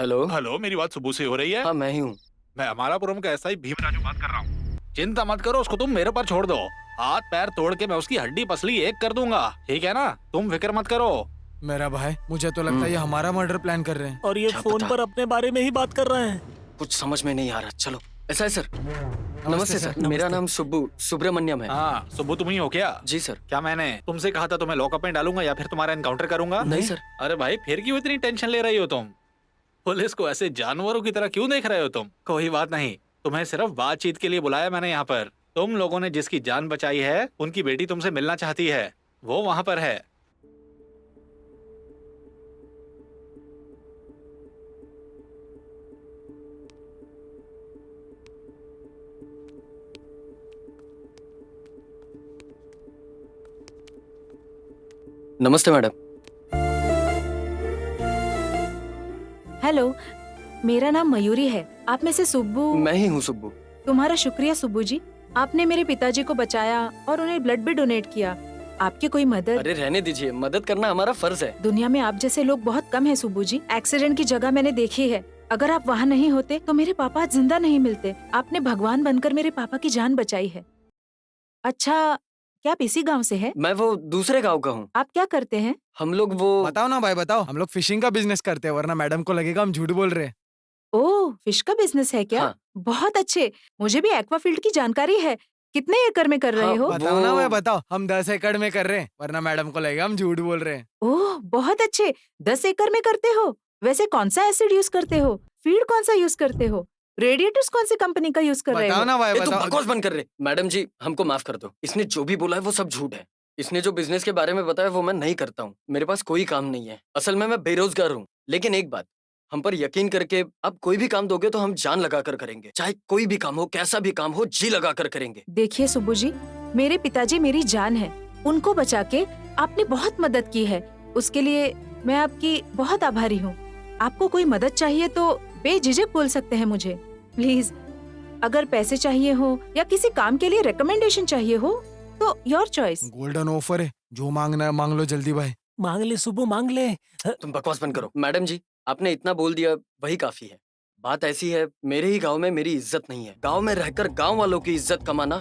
हेलो हेलो, मेरी बात सुबह से हो रही है? हाँ मैं ही हूँ। मैं अमरापुरम का एसआई भीमराजू बात कर रहा हूँ। चिंता मत करो, उसको तुम मेरे पर छोड़ दो। हाथ पैर तोड़ के मैं उसकी हड्डी पसली एक कर दूंगा, ठीक है ना? तुम फिक्र मत करो। मेरा भाई, मुझे तो लगता है ये हमारा मर्डर प्लान कर रहे हैं। और ये फोन पर अपने बारे में ही बात कर रहे हैं। कुछ समझ में नहीं आ रहा। चलो ऐसा है सर। नमस्ते सर, मेरा नाम सुब्रमण्यम है। हाँ सुबह तुम ही हो क्या? जी सर। क्या मैंने तुमसे कहा था तुम्हें लॉकअप में डालूंगा या फिर तुम्हारा एनकाउंटर करूंगा? नहीं सर। अरे भाई फिर क्यों इतनी टेंशन ले रही हो तुम? पुलिस को ऐसे जानवरों की तरह क्यों देख रहे हो तुम? कोई बात नहीं, तुम्हें सिर्फ बातचीत के लिए बुलाया मैंने यहाँ पर। तुम लोगों ने जिसकी जान बचाई है उनकी बेटी तुमसे मिलना चाहती है, वो वहाँ पर है। नमस्ते मैडम। हेलो, मेरा नाम मयूरी है। आप में से सुब्बू? मैं ही हूँ सुब्बू। तुम्हारा शुक्रिया सुब्बू जी, आपने मेरे पिताजी को बचाया और उन्हें ब्लड भी डोनेट किया। आपकी कोई मदद? अरे रहने दीजिए, मदद करना हमारा फर्ज है। दुनिया में आप जैसे लोग बहुत कम हैं सुब्बू जी। एक्सीडेंट की जगह मैंने देखी है। अगर आप वहाँ नहीं होते तो मेरे पापा आज जिंदा नहीं मिलते। आपने भगवान बनकर मेरे पापा की जान बचाई है। अच्छा, क्या आप इसी गाँव से है? मैं वो दूसरे गाँव का हूँ। आप क्या करते हैं? हम लोग वो बताओ ना भाई बताओ। हम लोग फिशिंग का बिजनेस करते हैं, वरना मैडम को लगेगा हम झूठ बोल रहे हैं। ओह, फिश का बिजनेस है क्या? हाँ। बहुत अच्छे। मुझे भी एक्वाफील्ड की जानकारी है। कितने एकड़ में कर रहे हो? बताओ ना भाई बताओ। हम 10 एकड़ में कर रहे हैं, वरना मैडम को लगेगा हम झूठ बोल रहे हैं। ओह बहुत अच्छे, 10 एकड़ में करते हो। वैसे कौन सा एसिड यूज करते हो? फीड कौन सा यूज करते हो? रेडिएटर्स कौन सी कंपनी का यूज कर रहे हो? बताओ ना भाई तुम बताओ। बकवास बंद कर रहे। मैडम जी हमको माफ कर दो। इसने जो भी बोला है वो सब झूठ है। इसने जो बिजनेस के बारे में बताया वो मैं नहीं करता हूँ। मेरे पास कोई काम नहीं है। असल में मैं बेरोजगार हूँ। लेकिन एक बात, हम पर यकीन करके आप कोई भी काम दोगे तो हम जान लगा कर करेंगे। चाहे कोई भी काम हो, कैसा भी काम हो, जी लगा कर करेंगे। देखिए सुब्बू जी, मेरे पिताजी मेरी जान है। उनको बचा के आपने बहुत मदद की है। उसके लिए मैं आपकी बहुत आभारी हूँ। आपको कोई मदद चाहिए तो बेझिझक बोल सकते हैं मुझे। प्लीज, अगर पैसे चाहिए हो या किसी काम के लिए रिकमेंडेशन चाहिए हो तो योर चॉइस। गोल्डन ऑफर है, जो मांगना है मांग लो जल्दी भाई। मांग ले सुबह, मांग ले। तुम बकवास बंद करो। मैडम जी आपने इतना बोल दिया वही काफी है। बात ऐसी है, मेरे ही गांव में मेरी इज्जत नहीं है। गांव में रहकर गांव वालों की इज्जत कमाना,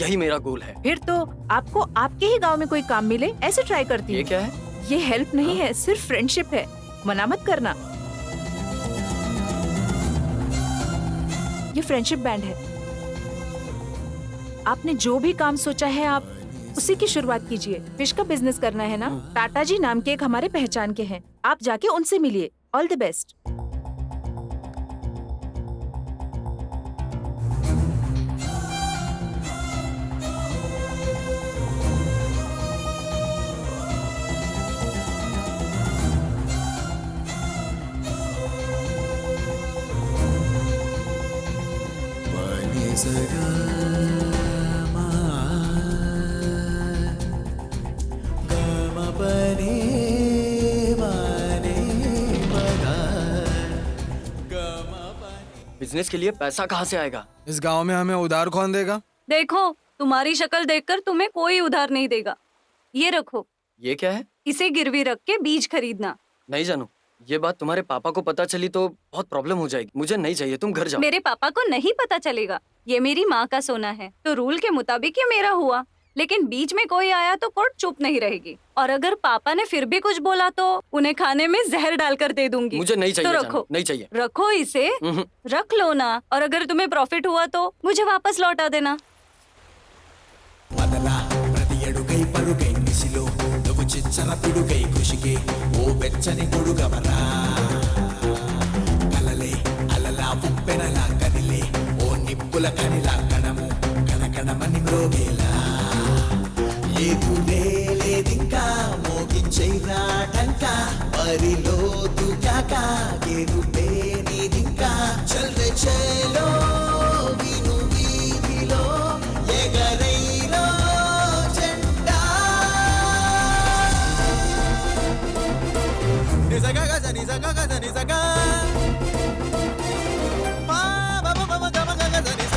यही मेरा गोल है। फिर तो आपको आपके ही गांव में कोई काम मिले ऐसे ट्राई करती हूँ। ये क्या है? ये हेल्प नहीं है, सिर्फ फ्रेंडशिप है। मना मत करना। ये फ्रेंडशिप बैंड है। आपने जो भी काम सोचा है आप उसी की शुरुआत कीजिए। फिश का बिजनेस करना है ना? टाटा जी नाम के एक हमारे पहचान के हैं, आप जाके उनसे मिलिए। All the best. बिजनेस के लिए पैसा कहाँ से आएगा? इस गांव में हमें उधार कौन देगा? देखो, तुम्हारी शक्ल देखकर तुम्हें कोई उधार नहीं देगा। ये रखो। ये क्या है? इसे गिरवी रख के बीज खरीदना। नहीं जानू, ये बात तुम्हारे पापा को पता चली तो बहुत प्रॉब्लम हो जाएगी। मुझे नहीं चाहिए, तुम घर जाओ। मेरे पापा को नहीं पता चलेगा। ये मेरी माँ का सोना है, तो रूल के मुताबिक ये मेरा हुआ। लेकिन बीच में कोई आया तो कोर्ट चुप नहीं रहेगी। और अगर पापा ने फिर भी कुछ बोला तो उन्हें खाने में जहर डालकर दे दूंगी। मुझे नहीं चाहिए। तो जानू, रखो। नहीं चाहिए। रखो इसे, रख लो ना। और अगर तुम्हें प्रॉफिट हुआ तो मुझे वापस लौटा देना। బదలా ప్రతి అడుగై పరుగై మిసిలో నువ్వు చిచ్చర పిడుగై కృషికి ఓ వెచ్చని గొడుగవరా కలలే అలలా ఉప్పెనలా కదిలే ఓ నిప్పుల కనిలా కణము కణకణమని మ్రోగేలా ఎదురేలేదింకా మోగించైరాటంక పరిలో దుగాక ఎరుపే నీదింకా చల్రే చేలో విను వీధిలో ఎగరైలో జెండా నిజగా గజ నిజగా గజ నిజగా మా బమ బమ గమ గజ నిజ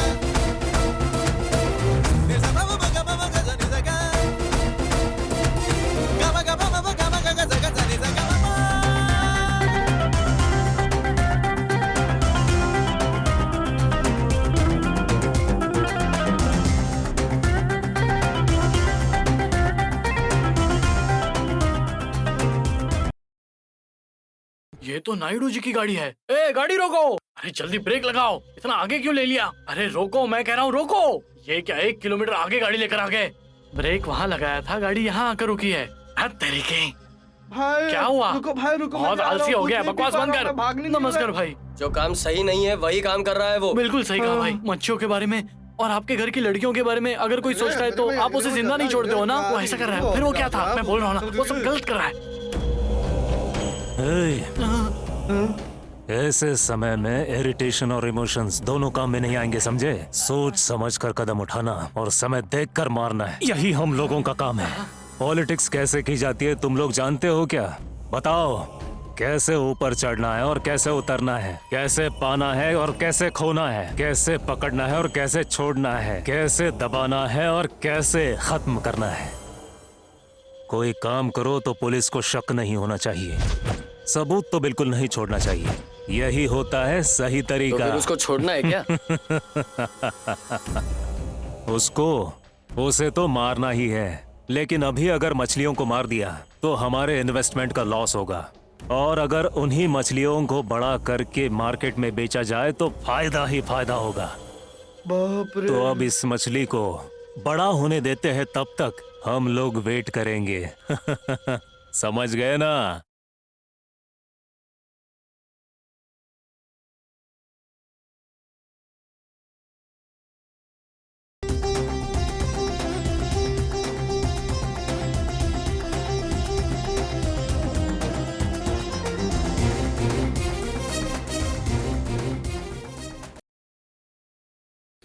నిజ బమ గమ గజ నిజగా గమ గమ బమ గమ గజ గజ నిజ గమ ये तो नायडू जी की गाड़ी है। ए गाड़ी रोको, अरे जल्दी ब्रेक लगाओ, इतना आगे क्यों ले लिया? अरे रोको, मैं कह रहा हूँ रोको। ये क्या 1 किलोमीटर आगे गाड़ी लेकर आ गए? ब्रेक वहाँ लगाया था, गाड़ी यहाँ आकर रुकी है। तरीके भाई क्या हुआ? रुको भाई रुको, बहुत आलसी हो गया, बकवास बंद कर। नमस्कार भाई। जो काम सही नहीं है वही काम कर रहा है वो। बिल्कुल सही कहा भाई। मच्छियों के बारे में और आपके घर की लड़कियों के बारे में अगर कोई सोचता है तो आप उसे जिंदा नहीं छोड़ते हो ना। वो ऐसा कर रहा है। फिर वो क्या था? मैं बोल रहा हूँ ना, वो सब गलत कर रहा है। ऐसे समय में इरिटेशन और इमोशंस दोनों काम में नहीं आएंगे, समझे? सोच समझ कर कदम उठाना और समय देख कर मारना है, यही हम लोगों का काम है। पॉलिटिक्स कैसे की जाती है तुम लोग जानते हो क्या? बताओ, कैसे ऊपर चढ़ना है और कैसे उतरना है, कैसे पाना है और कैसे खोना है, कैसे पकड़ना है और कैसे छोड़ना है, कैसे दबाना है और कैसे खत्म करना है। कोई काम करो तो पुलिस को शक नहीं होना चाहिए, सबूत तो बिल्कुल नहीं छोड़ना चाहिए। यही होता है सही तरीका। तो फिर उसको छोड़ना है क्या? उसे तो मारना ही है, लेकिन अभी अगर मछलियों को मार दिया तो हमारे इन्वेस्टमेंट का लॉस होगा, और अगर उन्हीं मछलियों को बड़ा करके मार्केट में बेचा जाए तो फायदा ही फायदा होगा। बाप रे। तो अब इस मछली को बड़ा होने देते हैं, तब तक हम लोग वेट करेंगे। समझ गए ना?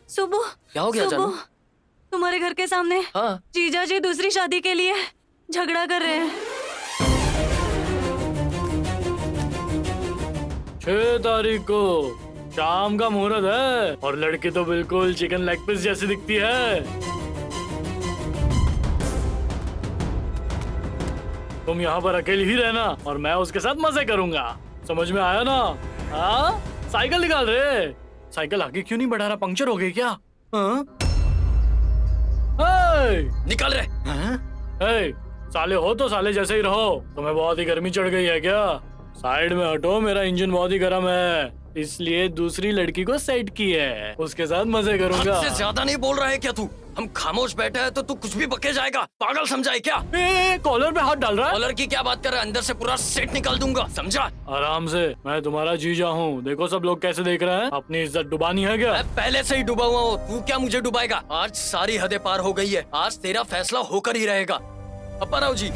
सुबह क्या हो गया जानू? तुम्हारे घर के सामने हाँ। जीजा जी दूसरी शादी के लिए झगड़ा कर रहे हैं। 6 तारीख को शाम का मुहूर्त है और लड़की तो बिल्कुल चिकन लेग पीस जैसी दिखती है। तुम यहाँ पर अकेली ही रहना और मैं उसके साथ मजे करूंगा। समझ में आया ना? हाँ? साइकिल निकाल रहे। साइकिल आगे क्यों नहीं बढ़ा रहा? पंक्चर हो गई क्या? हाँ? निकाल रहे। साले हो तो साले जैसे ही रहो। तुम्हें बहुत ही गर्मी चढ़ गई है क्या? साइड में हटो, मेरा इंजन बहुत ही गर्म है, इसलिए दूसरी लड़की को सेट की है, उसके साथ मजे करूंगा। हमसे ज्यादा नहीं बोल रहा है क्या तू? हम खामोश बैठे हैं तो तू कुछ भी बके जाएगा। पागल समझा है क्या? कॉलर पे हाथ डाल रहा है। कॉलर की क्या बात कर रहा है? अंदर से पूरा सेट निकाल दूंगा, समझा? आराम से, मैं तुम्हारा जीजा हूँ। देखो सब लोग कैसे देख रहे हैं। अपनी इज्जत डुबानी है क्या? मैं पहले से ही डूबा हुआ हूँ, तू क्या मुझे डुबाएगा? आज सारी हदें पार हो गई है, आज तेरा फैसला होकर ही रहेगा। अप्पाराव जी।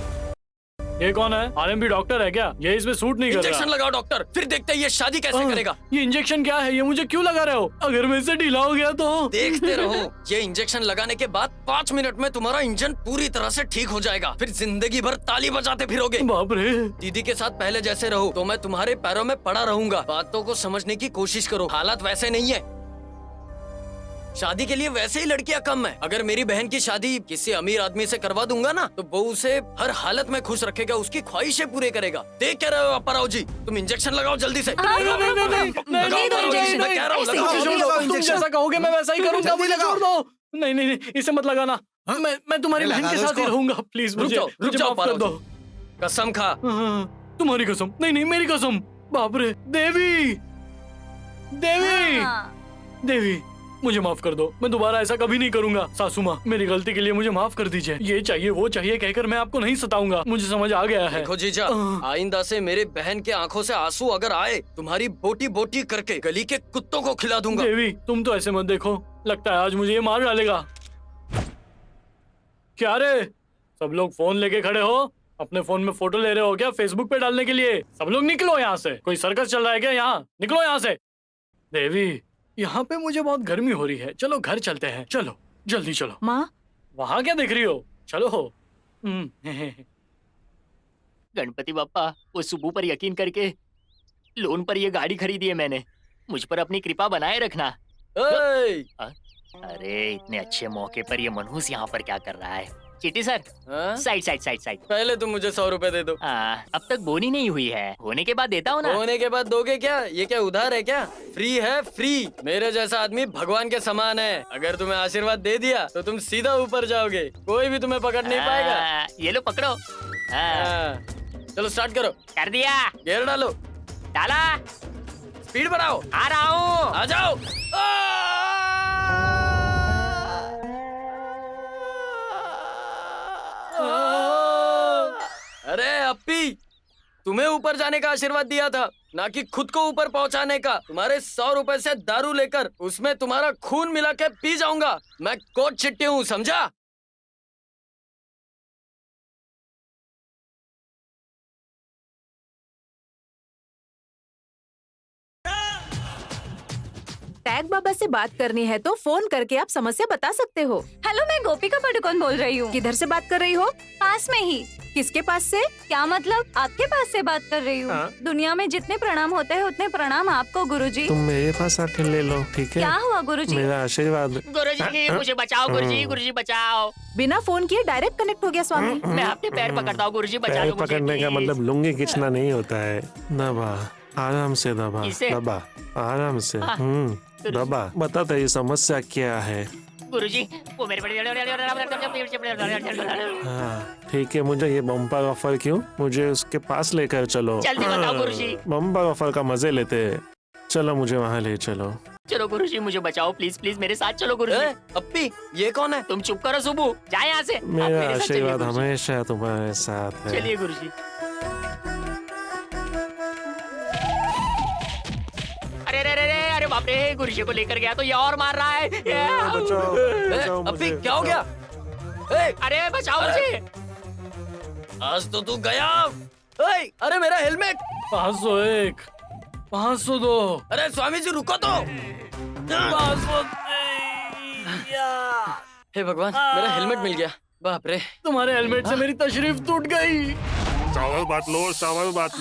ये कौन है? आरएमपी डॉक्टर है क्या? ये इसमें सूट नहीं कर रहा। इंजेक्शन लगाओ डॉक्टर, फिर देखते हैं ये शादी कैसे करेगा। ये इंजेक्शन क्या है? ये मुझे क्यों लगा रहे हो? अगर मैं इससे ढीला हो गया तो? देखते रहो, ये इंजेक्शन लगाने के बाद 5 मिनट में तुम्हारा इंजन पूरी तरह से ठीक हो जाएगा, फिर जिंदगी भर ताली बजाते फिरोगे। बाप रे। दीदी के साथ पहले जैसे रहो तो मैं तुम्हारे पैरों में पड़ा रहूंगा। बातों को समझने की कोशिश करो, हालात वैसे नहीं है। शादी के लिए वैसे ही लड़कियां कम है। अगर मेरी बहन की शादी किसी अमीर आदमी से करवा दूंगा ना तो वो उसे हर हालत में खुश रखेगा, उसकी ख्वाहिशें पूरे करेगा। देख क्या रहे हो अप्पाराव जी? तुम इंजेक्शन लगाओ जल्दी से। तुम जैसा कहोगे मैं वैसा ही करूंगा। मुझे छोड़ दो। नहीं नहीं नहीं, इसे मत लगाना। मैं तुम्हारी बहन के साथ ही रहूंगा। प्लीज मुझे रुक जाओ कर दो। कसम खा। तुम्हारी कसम? नहीं नहीं, मेरी कसम। बाप रे। देवी, देवी, देवी, मुझे माफ कर दो। मैं दोबारा ऐसा कभी नहीं करूंगा। सासू माँ, मेरी गलती के लिए मुझे माफ कर दीजिए। ये चाहिए वो चाहिए कहकर मैं आपको नहीं सताऊंगा। मुझे समझ आ गया है। देखो जीजा, आइंदा से मेरे बहन के आंखों से आंसू अगर आए, तुम्हारी बोटी बोटी करके गली के कुत्तों को खिला दूंगा। देवी, तुम तो ऐसे मत देखो, लगता है आज मुझे ये मार डालेगा। क्या रे, सब लोग फोन लेके खड़े हो। अपने फोन में फोटो ले रहे हो क्या फेसबुक पे डालने के लिए? सब लोग निकलो यहाँ से। कोई सर्कस चल रहा है क्या यहाँ? निकलो यहाँ से। देवी, यहाँ पे मुझे बहुत गर्मी हो रही है। चलो घर चलते हैं। चलो जल्दी चलो। माँ, वहाँ क्या देख रही हो? चलो। गणपति बप्पा, वो सुबह पर यकीन करके लोन पर ये गाड़ी खरीदी है मैंने। मुझ पर अपनी कृपा बनाए रखना। अरे इतने अच्छे मौके पर ये मनहूस यहाँ पर क्या कर रहा है? चीटी sir, side side side side. पहले तुम मुझे 100 रुपए दे दो। अब तक बोनी नहीं हुई है, होने के बाद देता हूँ ना। होने के बाद दोगे क्या? ये क्या उधार है क्या? फ्री है, फ्री। मेरे जैसा आदमी भगवान के समान है। अगर तुम्हें आशीर्वाद दे दिया तो तुम सीधा ऊपर जाओगे, कोई भी तुम्हें पकड़ नहीं पाएगा। ये लो पकड़ो। चलो स्टार्ट करो। कर दिया। गियर डालो। डाला। स्पीड बढ़ाओ। आ रहा हूँ। आ जाओ। अरे अप्पी, तुम्हें ऊपर जाने का आशीर्वाद दिया था, ना कि खुद को ऊपर पहुंचाने का। तुम्हारे 100 रुपए से दारू लेकर उसमें तुम्हारा खून मिला के पी जाऊंगा। मैं कोट चिट्टी हूँ, समझा? टैग बाबा से बात करनी है तो फोन करके आप समस्या बता सकते हो। हेलो, मैं गोपिका पाडुकोन बोल रही हूँ। किधर से बात कर रही हो? पास में ही। किसके पास से? क्या मतलब? आपके पास से बात कर रही हूँ। दुनिया में जितने प्रणाम होते हैं उतने प्रणाम आपको गुरुजी। तुम मेरे पास आके ले लो, ठीक है? क्या हुआ गुरुजी? मेरा आशीर्वाद। गुरुजी मुझे बचाओ, गुरुजी बचाओ। बिना फोन किए डायरेक्ट कनेक्ट हो गया स्वामी। मैं आपके पैर पकड़ता हूँ गुरुजी, बचा पैर लो मुझे, पकड़ने का please। मतलब लुंगी खींचना नहीं होता है। दबा, आराम से दबा, इसे? दबा, आराम से। दबा। बता तेरी समस्या क्या है? गुरुजी वो मेरे हाँ ठीक है, मुझे ये बम्पर ऑफर क्यों? मुझे उसके पास लेकर चलो। जल्दी बताओ गुरुजी। बम्पर ऑफर का मजे लेते हैं। चलो मुझे वहाँ ले चलो। चलो गुरुजी मुझे बचाओ, प्लीज प्लीज मेरे साथ चलो गुरुजी। अप्पी, ये कौन है? तुम चुप करो सुबू, जाए यहाँ से। मेरा आशीर्वाद हमेशा तुम्हारे साथ है। चलिए गुरुजी। अरे अरे अरे अरे बाप रे, गुरुजी को लेकर गया तो ये और मार रहा है। अप्पी क्या हो गया? अरे बचाओ मुझे। आज तो तू गया। अरे मेरा हेलमेट। 501, 502। अरे स्वामी जी रुको तो। हे भगवान, मेरा हेलमेट मिल गया। बाप रे, तुम्हारे हेलमेट से मेरी तशरीफ टूट गई। चावल बांट लो, चावल बांट